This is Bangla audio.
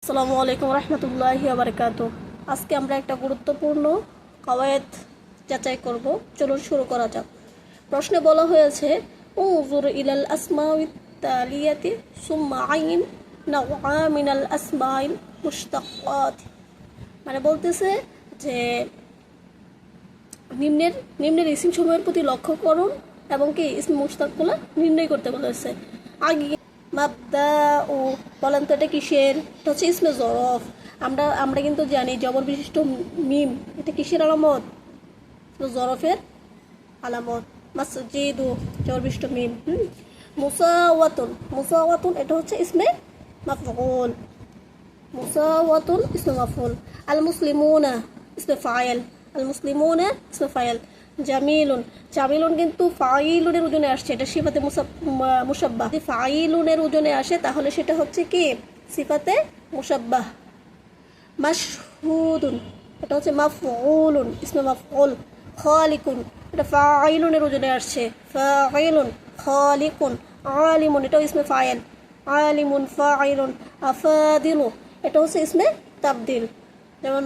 আসসালামু আলাইকুম রহমতুল্লাহি ওয়া বারাকাতুহু। আজকে আমরা একটা গুরুত্বপূর্ণ কওয়ায়েদ যাচাই করব। চলুন শুরু করা যাক। প্রশ্নে বলা হয়েছে উনজুর ইলাল আসমাউত তালিয়াতি সুম্মা আইন নাওআ মিনাল আসমাইল মুশতাক্কাত। মানে বলতেছে যে নিম্নের ইসিম সমূহের প্রতি লক্ষ্য করুন এবং কি ইসম মুশতাকগুলো নির্ণয় করতে বলেছে। আগে মাবদা ও বলেন তো এটা কিসের? এটা হচ্ছে ইসমে জরফ। আমরা কিন্তু জানি জবর বিশিষ্ট মিম এটা কিসের আলামত? জরফের আলামত। মাসজিদু জবর বিশিষ্ট মিম। মুসাওয়াতুন এটা হচ্ছে ইসমে মাফউল। মুসাওয়াতুন ইসমে মাফউল। আল মুসলিমুনা ইসমে ফাইল। আল মুসলিমুনা ইসমে ফাইল। জামিলুন কিন্তু ফাইলুনের ওজনে আসছে, এটা সিফাতে মুসাব্বাহ। যদি ফাইলুনের ওজনে আসে তাহলে সেটা হচ্ছে কি সিফাতে মুসাব্বাহ। মাশহুদুন এটা হচ্ছে মাফউলুন ইসমে মাফউল। খালিকুন এটা ফাইলুনের ওজনে আসছে, ফাইলুন। খালিকুন। আলিমুন এটাও ইসমে ফাইল। আলিমুন ফাইলুন। আফাদিলু এটা হচ্ছে ইসমে তাবদিল। যেমন